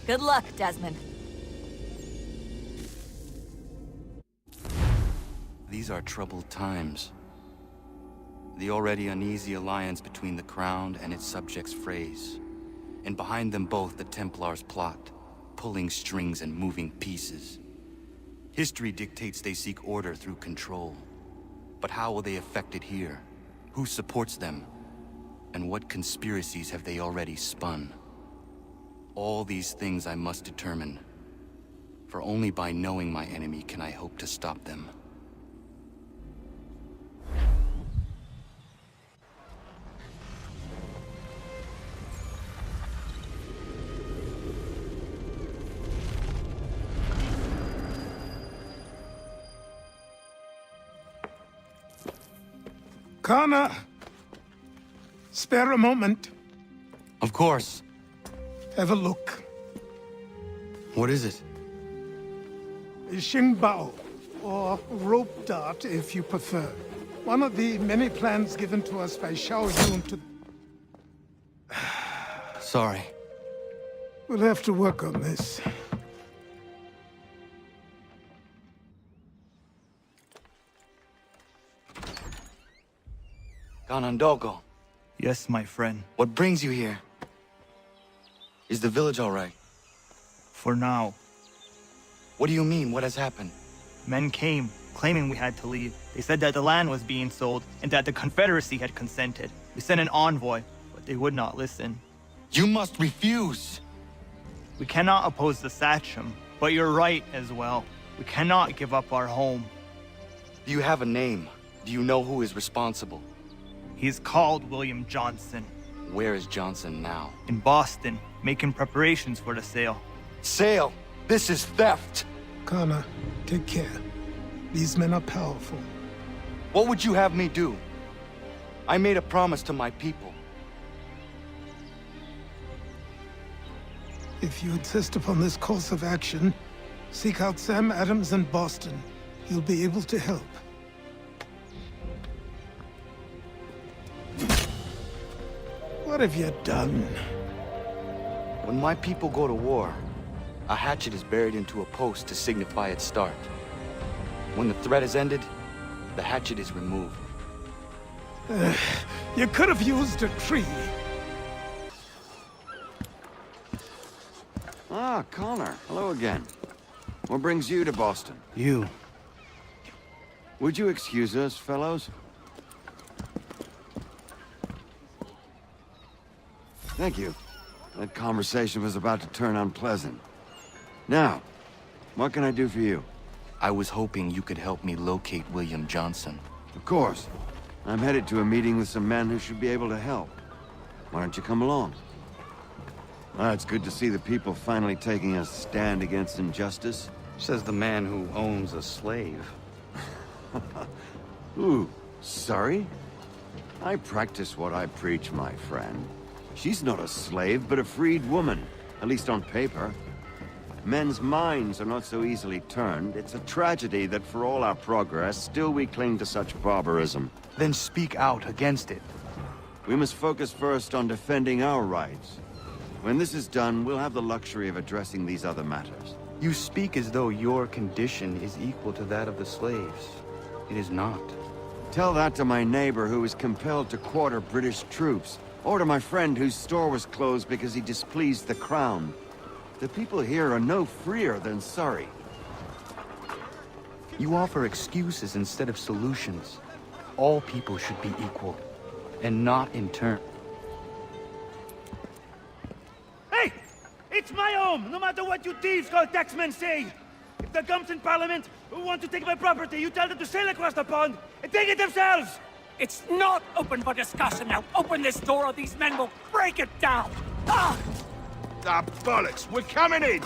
Good luck, Desmond. These are troubled times. The already uneasy alliance between the Crown and its subjects frays. And behind them both the Templars plot, pulling strings and moving pieces. History dictates they seek order through control. But how will they affect it here? Who supports them? And what conspiracies have they already spun? All these things I must determine. For only by knowing my enemy can I hope to stop them. Connor! Spare a moment. Of course. Have a look. What is it? Xingbao, or rope dart if you prefer. One of the many plans given to us by Xiao Yun to... Sorry. We'll have to work on this. Ganondogo, Yes, my friend. what brings you here? Is the village all right? For now. What do you mean? What has happened? Men came, claiming we had to leave. They said that the land was being sold, and that the Confederacy had consented. We sent an envoy, but they would not listen. You must refuse! We cannot oppose the Sachem, but you're right as well. We cannot give up our home. Do you have a name? Do you know who is responsible? He's called William Johnson. Where is Johnson now? In Boston, making preparations for the sale. Sale! This is theft! Connor, take care. These men are powerful. What would you have me do? I made a promise to my people. If you insist upon this course of action, seek out Sam Adams in Boston. He'll be able to help. What have you done? When my people go to war, a hatchet is buried into a post to signify its start. When the threat is ended, the hatchet is removed. You could have used a tree. Ah, Connor. Hello again. What brings you to Boston? You. Would you excuse us, fellows? Thank you. That conversation was about to turn unpleasant. Now, what can I do for you? I was hoping you could help me locate William Johnson. Of course. I'm headed to a meeting with some men who should be able to help. Why don't you come along? Ah, it's good to see the people finally taking a stand against injustice. Says the man who owns a slave. Ooh, sorry? I practice what I preach, my friend. She's not a slave, but a freed woman, at least on paper. Men's minds are not so easily turned. It's a tragedy that for all our progress, still we cling to such barbarism. Then speak out against it. We must focus first on defending our rights. When this is done, we'll have the luxury of addressing these other matters. You speak as though your condition is equal to that of the slaves. It is not. Tell that to my neighbor who was compelled to quarter British troops, or to my friend whose store was closed because he displeased the Crown. The people here are no freer than Surrey. You offer excuses instead of solutions. All people should be equal, and not in turn. Hey! It's my home, no matter what you thieves called taxmen say! If the gums in Parliament who want to take my property, you tell them to sail across the pond and take it themselves! It's not open for discussion now. Open this door or these men will break it down. Ah! Ah, bollocks! We're coming in!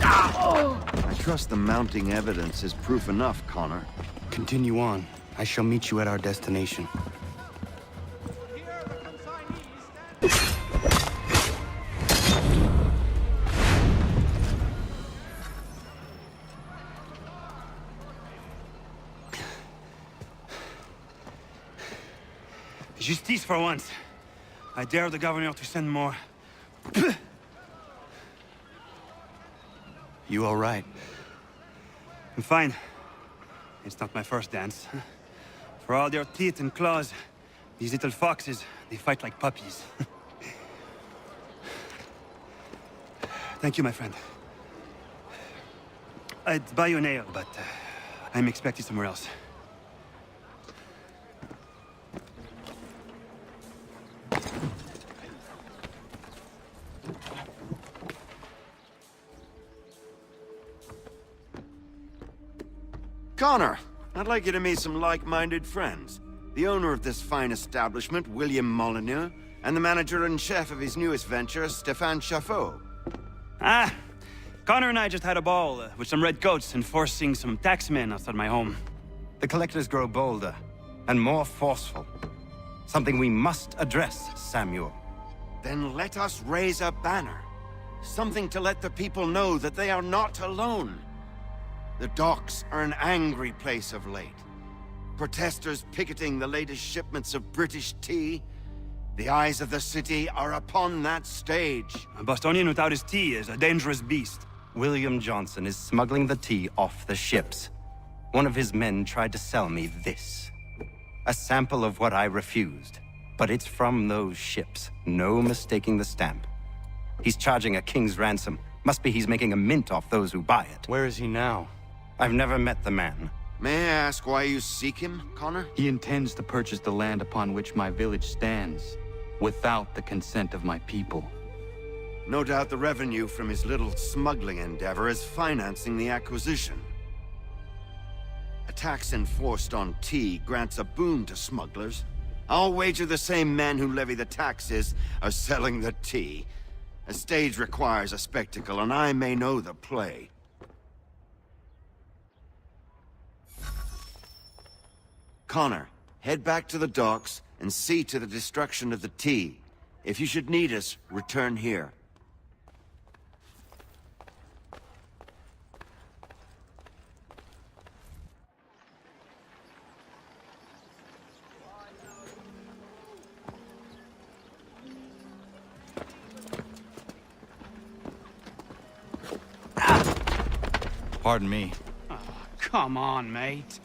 I trust the mounting evidence is proof enough, Connor. Continue on. I shall meet you at our destination. Justice for once. I dare the governor to send more. You all right? I'm fine. It's not my first dance. For all their teeth and claws, these little foxes, they fight like puppies. Thank you, my friend. I'd buy you an ale, but I'm expecting somewhere else. Connor, I'd like you to meet some like-minded friends. The owner of this fine establishment, William Molyneux, and the manager and chef of his newest venture, Stéphane Chaffeau. Ah, Connor and I just had a ball with some red coats enforcing some taxmen outside my home. The collectors grow bolder and more forceful. Something we must address, Samuel. Then let us raise a banner. Something to let the people know that they are not alone. The docks are an angry place of late. Protesters picketing the latest shipments of British tea. The eyes of the city are upon that stage. A Bostonian without his tea is a dangerous beast. William Johnson is smuggling the tea off the ships. One of his men tried to sell me this. A sample of what I refused. But it's from those ships. No mistaking the stamp. He's charging a king's ransom. Must be he's making a mint off those who buy it. Where is he now? I've never met the man. May I ask why you seek him, Connor? He intends to purchase the land upon which my village stands, without the consent of my people. No doubt the revenue from his little smuggling endeavor is financing the acquisition. A tax enforced on tea grants a boon to smugglers. I'll wager the same men who levy the taxes are selling the tea. A stage requires a spectacle, and I may know the play. Connor, head back to the docks and see to the destruction of the tea. If you should need us, return here. Pardon me. Oh, come on, mate.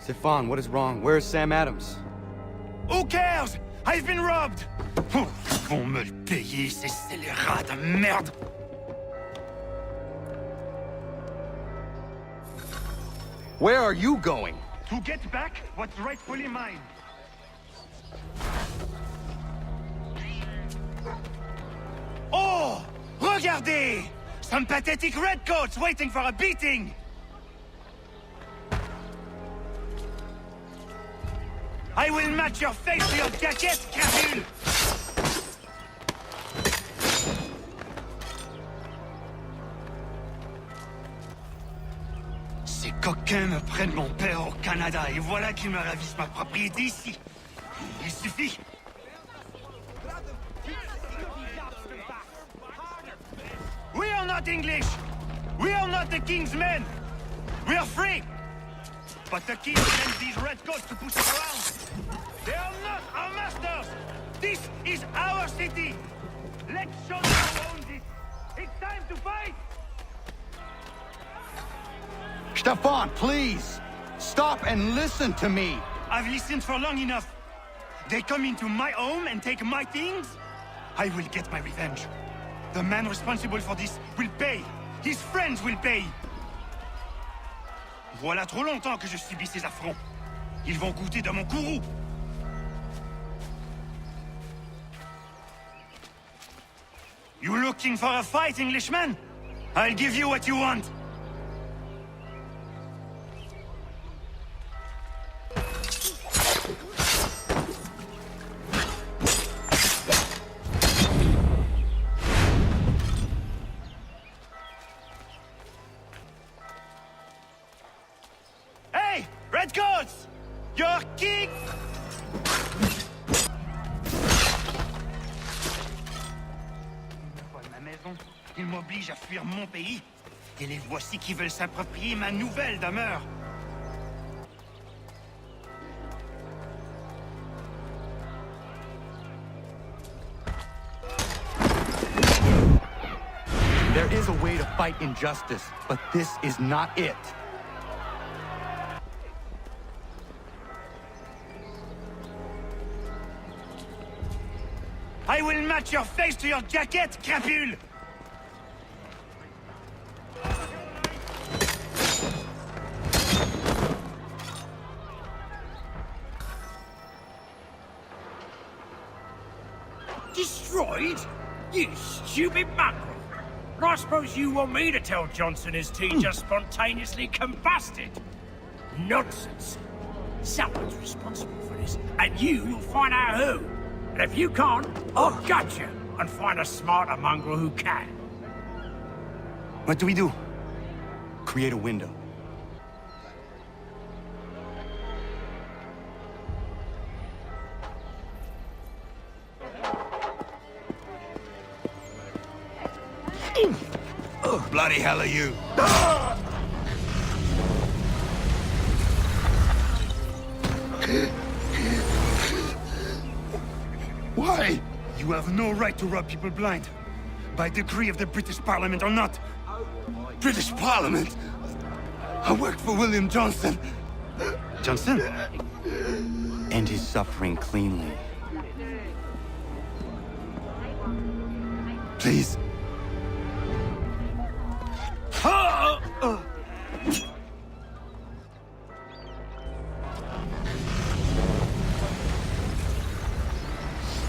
Stefan, what is wrong? Where is Sam Adams? Who cares? I've been robbed! vont me le payer, ces scélérats de merde! Where are you going? To get back what's rightfully mine. Oh! Regardez! Some pathetic redcoats waiting for a beating! I will match your face to your jacket, crapule! Ces coquins me prennent mon père au Canada et voilà qu'ils me ravissent ma propriété ici. Il suffit. We are not English! We are not the king's men! We are free! But the king sends these redcoats to push us around! They are not our masters! This is our city! Let's show them who owns it! It's time to fight! Stefan, please! Stop and listen to me! I've listened for long enough. They come into my home and take my things? I will get my revenge. The man responsible for this will pay. His friends will pay. Voilà trop longtemps que je subis ces affronts. Ils vont goûter de mon courroux. You looking for a fight, Englishman? I'll give you what you want. Hey, Redcoats! Your king! Ma maison, ils m'obligent à fuir mon pays. Et les voici qui veulent s'approprier ma nouvelle demeure. There is a way to fight injustice, but this is not it. I will match your face to your jacket, crapule! Destroyed? You stupid mongrel! I suppose you want me to tell Johnson his tea just spontaneously combusted? Nonsense! Someone's responsible for this, and you will find out who. And if you can't, I'll gut you and find a smarter mongrel who can. What do we do? Create a window. Bloody hell are you? Why? You have no right to rob people blind. By decree of the British Parliament or not. British Parliament? I worked for William Johnson. Johnson? End his suffering cleanly. Please.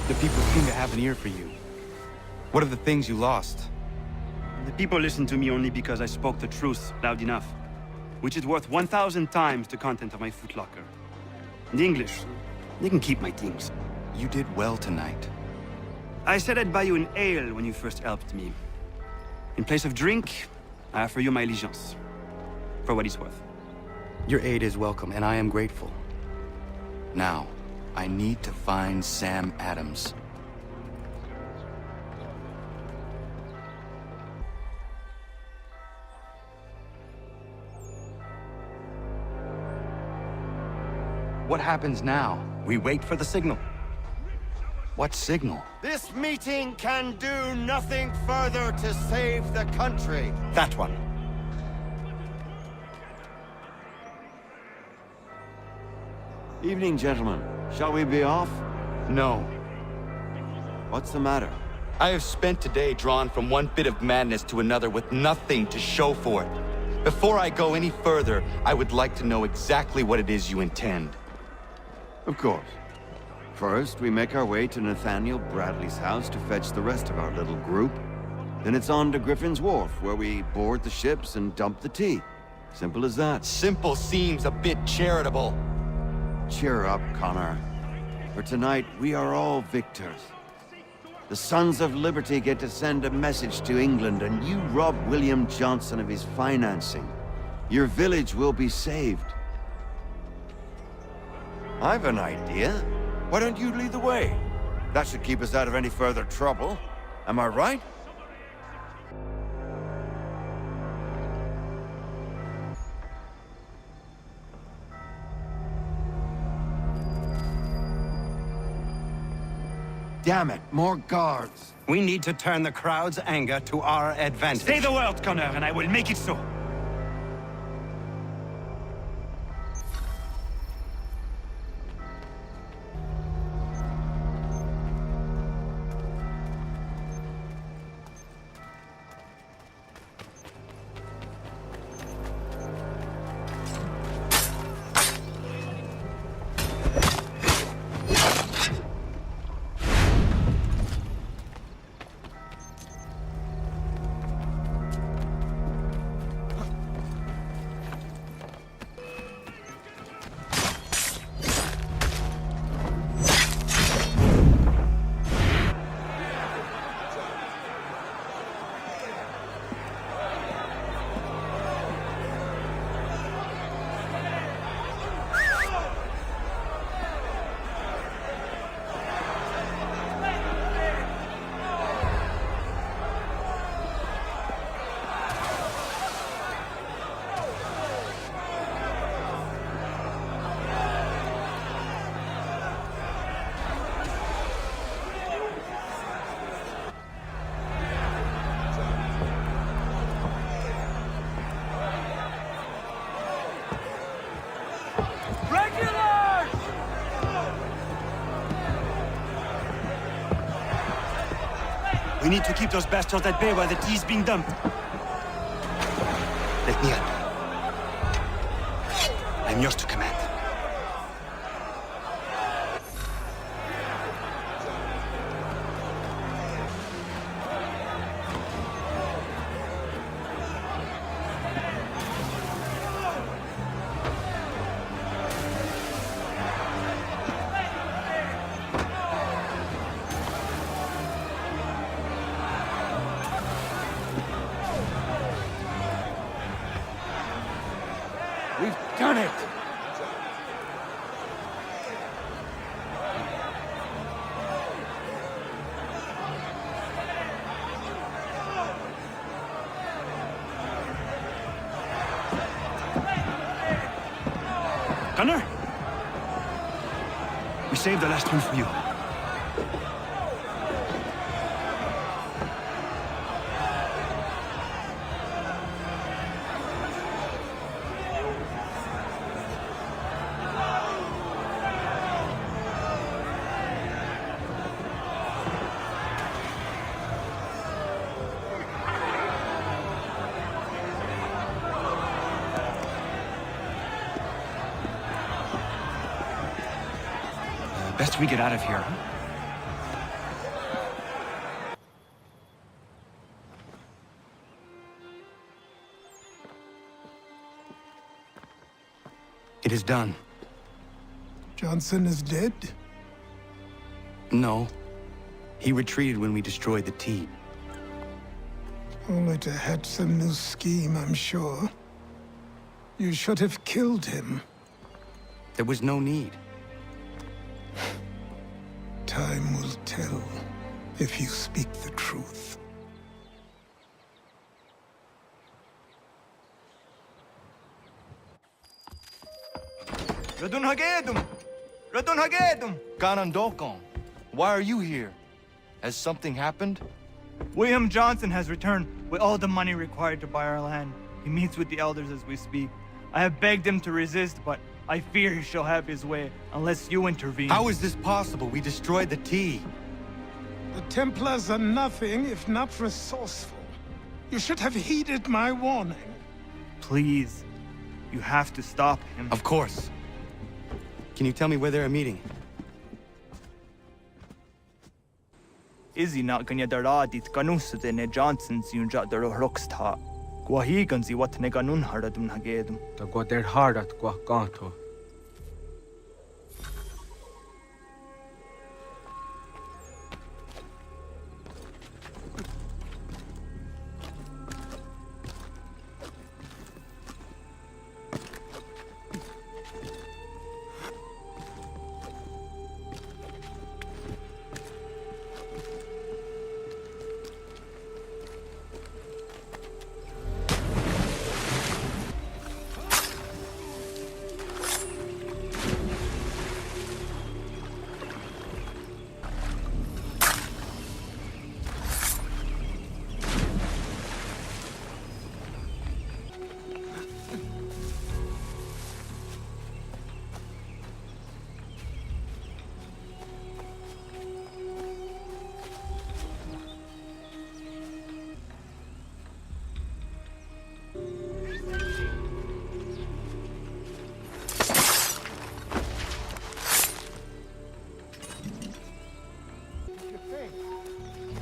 The people seem to have an ear for you. What are the things you lost? The people listen to me only because I spoke the truth loud enough. Which is worth 1,000 times the content of my footlocker. The English, they can keep my things. You did well tonight. I said I'd buy you an ale when you first helped me. In place of drink, I offer you my allegiance. For what it's worth. Your aid is welcome, and I am grateful. Now, I need to find Sam Adams. What happens now? We wait for the signal. What signal? This meeting can do nothing further to save the country. That one. Evening, gentlemen. Shall we be off? No. What's the matter? I have spent today drawn from one bit of madness to another with nothing to show for it. Before I go any further, I would like to know exactly what it is you intend. Of course. First, we make our way to Nathaniel Bradley's house to fetch the rest of our little group. Then it's on to Griffin's Wharf, where we board the ships and dump the tea. Simple as that. Simple seems a bit charitable. Cheer up, Connor. For tonight, we are all victors. The Sons of Liberty get to send a message to England, and you rob William Johnson of his financing. Your village will be saved. I've an idea. Why don't you lead the way? That should keep us out of any further trouble. Am I right? Damn it, more guards. We need to turn the crowd's anger to our advantage. Say the word, Connor, and I will make it so. We need to keep those bastards at bay while the tea's being dumped. Let me help. I'm yours to command. We've done it! Connor? We saved the last one for you. Best we get out of here. It is done. Johnson is dead? No. He retreated when we destroyed the tea. Only to hatch some new scheme, I'm sure. You should have killed him. There was no need. Time will tell if you speak the truth. Ratonhnhaké! Ratonhnhaké! Ganondokon, why are you here? Has something happened? William Johnson has returned with all the money required to buy our land. He meets with the elders as we speak. I have begged him to resist, but I fear he shall have his way unless you intervene. How is this possible? We destroyed the tea. The Templars are nothing if not resourceful. You should have heeded my warning. Please. You have to stop him. Of course. Can you tell me where they're meeting? Izzy not gonna daradit ganusde ne Johnson's yunja der rocksta. Guahiganzi what ne ganun haradum hagedum. Ta go der hardat gwa ganto.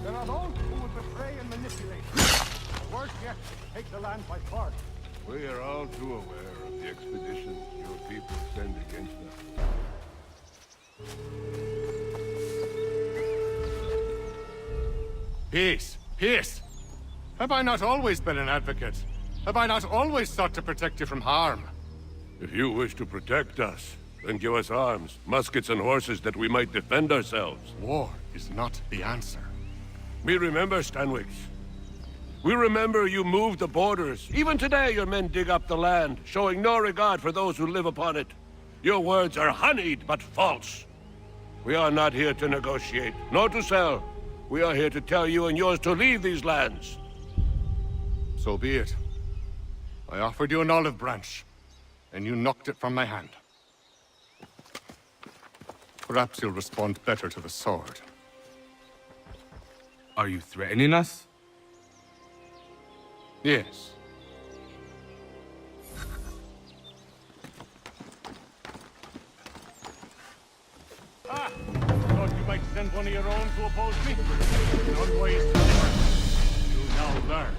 There are those who would betray and manipulate. Or worse yet, take the land by force. We are all too aware of the expeditions your people send against us. Peace! Peace! Have I not always been an advocate? Have I not always sought to protect you from harm? If you wish to protect us, then give us arms, muskets and horses that we might defend ourselves. War is not the answer. We remember, Stanwix. We remember you moved the borders. Even today your men dig up the land, showing no regard for those who live upon it. Your words are honeyed, but false. We are not here to negotiate, nor to sell. We are here to tell you and yours to leave these lands. So be it. I offered you an olive branch, and you knocked it from my hand. Perhaps you'll respond better to the sword. Are you threatening us? Yes. Ah! Thought you might send one of your own to oppose me? An unwise maneuver. You now learn.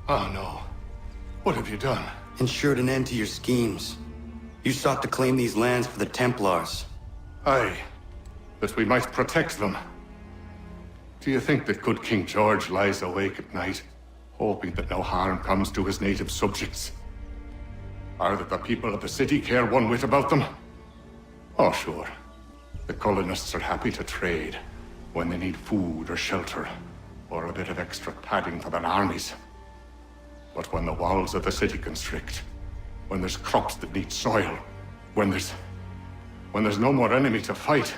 Oh no. What have you done? Ensured an end to your schemes. You sought to claim these lands for the Templars. Aye, that we might protect them. Do you think that good King George lies awake at night, hoping that no harm comes to his native subjects? Or that the people of the city care one whit about them? Oh, sure. The colonists are happy to trade when they need food or shelter, or a bit of extra padding for their armies. But when the walls of the city constrict, when there's crops that need soil, when there's no more enemy to fight,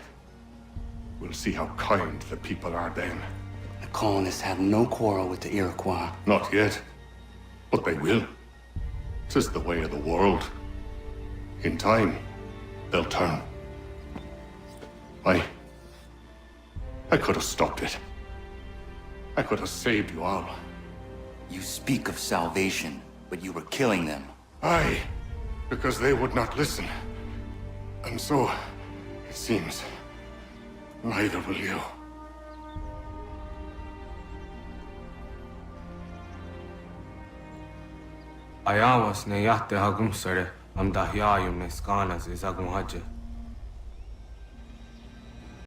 we'll see how kind the people are then. The colonists have no quarrel with the Iroquois. Not yet, but they will. 'Tis the way of the world. In time, they'll turn. I could have stopped it. I could have saved you all. You speak of salvation, but you were killing them. Aye, because they would not listen. And so, it seems, neither will you. Ayawas ne yatte hagumsare am dahyayum ne skanas is agum haje.